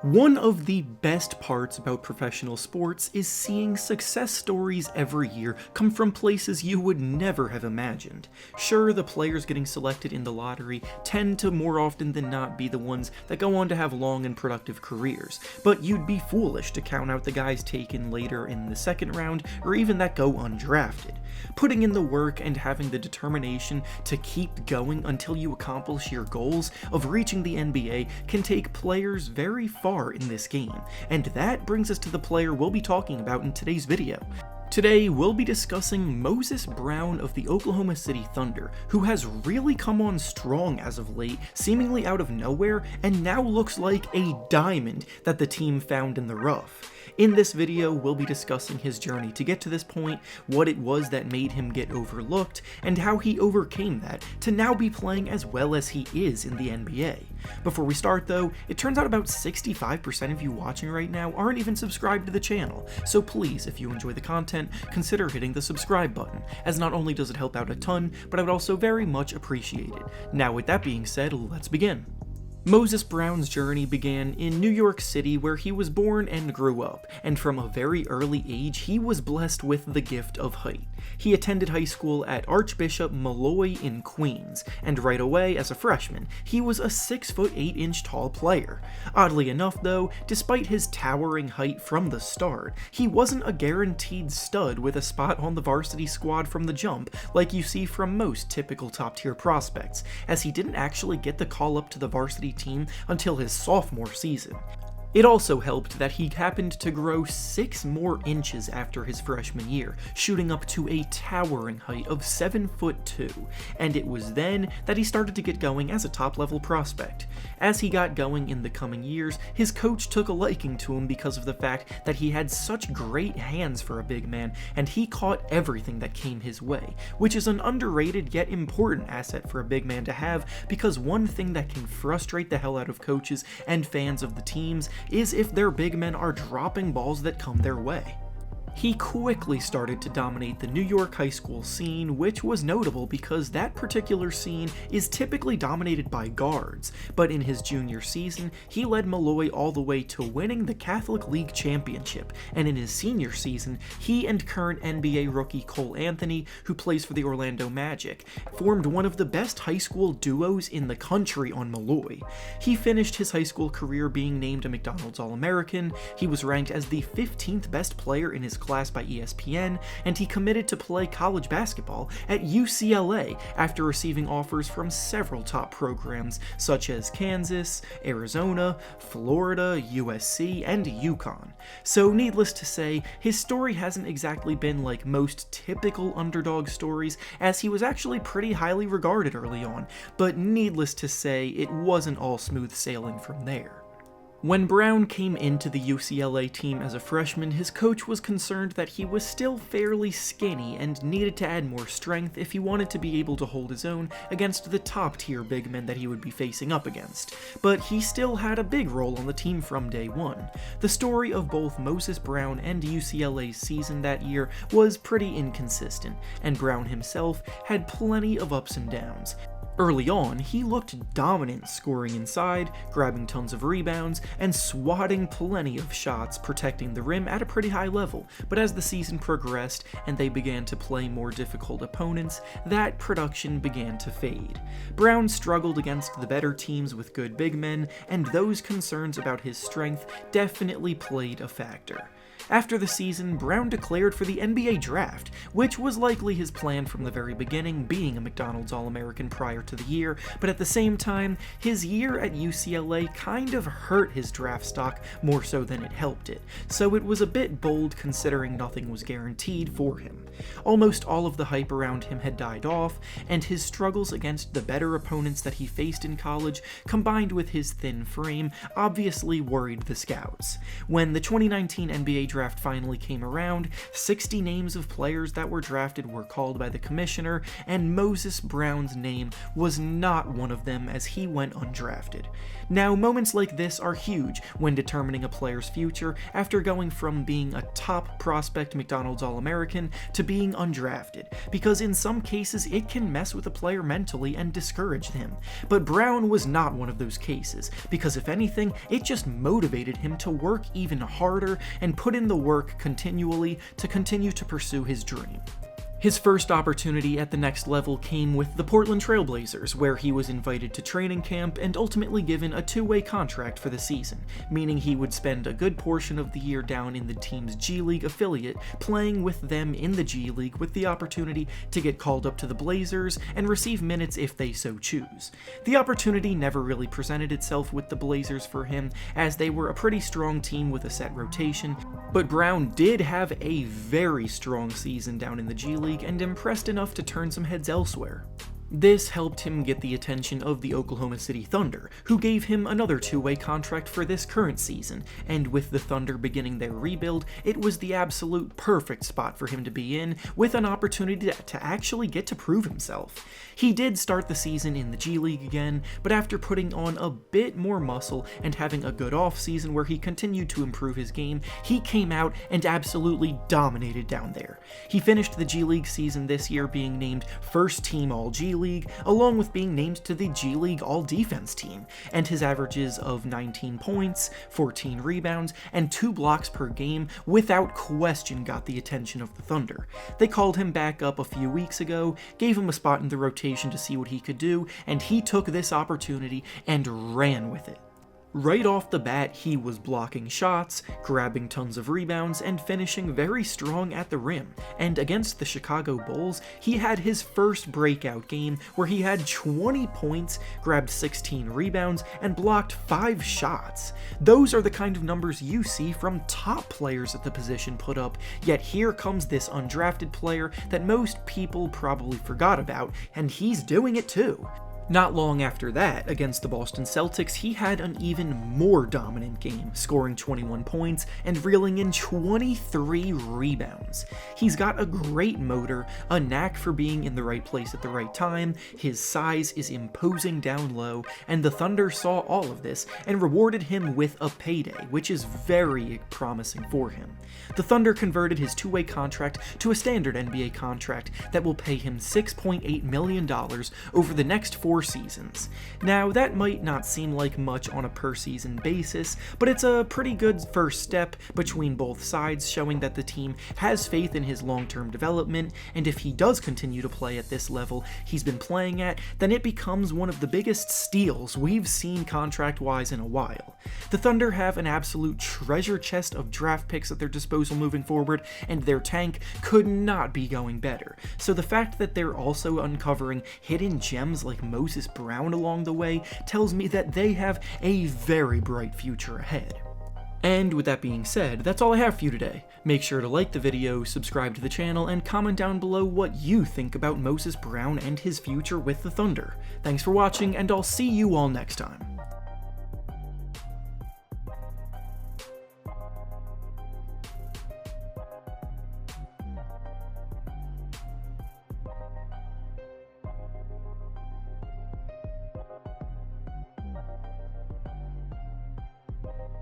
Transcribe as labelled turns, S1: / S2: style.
S1: One of the best parts about professional sports is seeing success stories every year come from places you would never have imagined. Sure, the players getting selected in the lottery tend to more often than not be the ones that go on to have long and productive careers, but you'd be foolish to count out the guys taken later in the second round or even that go undrafted. Putting in the work and having the determination to keep going until you accomplish your goals of reaching the NBA can take players very far in this game, and that brings us to the player we'll be talking about in today's video. Today, we'll be discussing Moses Brown of the Oklahoma City Thunder, who has really come on strong as of late, seemingly out of nowhere, and now looks like a diamond that the team found in the rough. In this video, we'll be discussing his journey to get to this point, what it was that made him get overlooked, and how he overcame that to now be playing as well as he is in the NBA. Before we start though, it turns out about 65% of you watching right now aren't even subscribed to the channel, so please, if you enjoy the content, consider hitting the subscribe button, as not only does it help out a ton, but I would also very much appreciate it. Now with that being said, let's begin. Moses Brown's journey began in New York City, where he was born and grew up, and from a very early age he was blessed with the gift of height. He attended high school at Archbishop Malloy in Queens, and right away, as a freshman, he was a 6'8" tall player. Oddly enough though, despite his towering height from the start, he wasn't a guaranteed stud with a spot on the varsity squad from the jump like you see from most typical top-tier prospects, as he didn't actually get the call up to the varsity team until his sophomore season. It also helped that he happened to grow 6 more inches after his freshman year, shooting up to a towering height of 7'2", and it was then that he started to get going as a top-level prospect. As he got going in the coming years, his coach took a liking to him because of the fact that he had such great hands for a big man, and he caught everything that came his way, which is an underrated yet important asset for a big man to have, because one thing that can frustrate the hell out of coaches and fans of the teams is if their big men are dropping balls that come their way. He quickly started to dominate the New York high school scene, which was notable because that particular scene is typically dominated by guards, but in his junior season, he led Malloy all the way to winning the Catholic League Championship, and in his senior season, he and current NBA rookie Cole Anthony, who plays for the Orlando Magic, formed one of the best high school duos in the country on Malloy. He finished his high school career being named a McDonald's All-American, he was ranked as the 15th best player in his class by ESPN, and he committed to play college basketball at UCLA after receiving offers from several top programs such as Kansas, Arizona, Florida, USC, and UConn. So needless to say, his story hasn't exactly been like most typical underdog stories, as he was actually pretty highly regarded early on, but needless to say, it wasn't all smooth sailing from there. When Brown came into the UCLA team as a freshman, his coach was concerned that he was still fairly skinny and needed to add more strength if he wanted to be able to hold his own against the top-tier big men that he would be facing up against. But he still had a big role on the team from day one. The story of both Moses Brown and UCLA's season that year was pretty inconsistent, and Brown himself had plenty of ups and downs. Early on, he looked dominant, scoring inside, grabbing tons of rebounds, and swatting plenty of shots, protecting the rim at a pretty high level, but as the season progressed and they began to play more difficult opponents, that production began to fade. Brown struggled against the better teams with good big men, and those concerns about his strength definitely played a factor. After the season, Brown declared for the NBA draft, which was likely his plan from the very beginning, being a McDonald's All-American prior to the year, but at the same time, his year at UCLA kind of hurt his draft stock more so than it helped it, so it was a bit bold considering nothing was guaranteed for him. Almost all of the hype around him had died off, and his struggles against the better opponents that he faced in college, combined with his thin frame, obviously worried the scouts. When the 2019 NBA draft finally came around, 60 names of players that were drafted were called by the commissioner, and Moses Brown's name was not one of them as he went undrafted. Now, moments like this are huge when determining a player's future after going from being a top prospect McDonald's All-American to being undrafted, because in some cases it can mess with a player mentally and discourage him. But Brown was not one of those cases, because if anything, it just motivated him to work even harder and put in the work continually to continue to pursue his dream. His first opportunity at the next level came with the Portland Trail Blazers, where he was invited to training camp and ultimately given a two-way contract for the season, meaning he would spend a good portion of the year down in the team's G League affiliate, playing with them in the G League with the opportunity to get called up to the Blazers and receive minutes if they so choose. The opportunity never really presented itself with the Blazers for him, as they were a pretty strong team with a set rotation, but Brown did have a very strong season down in the G League and impressed enough to turn some heads elsewhere. This helped him get the attention of the Oklahoma City Thunder, who gave him another two-way contract for this current season, and with the Thunder beginning their rebuild, it was the absolute perfect spot for him to be in, with an opportunity to actually get to prove himself. He did start the season in the G League again, but after putting on a bit more muscle and having a good off-season where he continued to improve his game, he came out and absolutely dominated down there. He finished the G League season this year being named First Team All-G League, along with being named to the G League All-Defense team, and his averages of 19 points, 14 rebounds, and 2 blocks per game without question got the attention of the Thunder. They called him back up a few weeks ago, gave him a spot in the rotation to see what he could do, and he took this opportunity and ran with it. Right off the bat, he was blocking shots, grabbing tons of rebounds, and finishing very strong at the rim. And against the Chicago Bulls, he had his first breakout game where he had 20 points, grabbed 16 rebounds, and blocked 5 shots. Those are the kind of numbers you see from top players at the position put up, yet here comes this undrafted player that most people probably forgot about, and he's doing it too. Not long after that, against the Boston Celtics, he had an even more dominant game, scoring 21 points and reeling in 23 rebounds. He's got a great motor, a knack for being in the right place at the right time, his size is imposing down low, and the Thunder saw all of this and rewarded him with a payday, which is very promising for him. The Thunder converted his two-way contract to a standard NBA contract that will pay him $6.8 million over the next 4 seasons. Now, that might not seem like much on a per-season basis, but it's a pretty good first step between both sides, showing that the team has faith in his long-term development, and if he does continue to play at this level he's been playing at, then it becomes one of the biggest steals we've seen contract-wise in a while. The Thunder have an absolute treasure chest of draft picks at their disposal moving forward, and their tank could not be going better. So the fact that they're also uncovering hidden gems like Moses Brown along the way tells me that they have a very bright future ahead. And with that being said, that's all I have for you today. Make sure to like the video, subscribe to the channel, and comment down below what you think about Moses Brown and his future with the Thunder. Thanks for watching, and I'll see you all next time.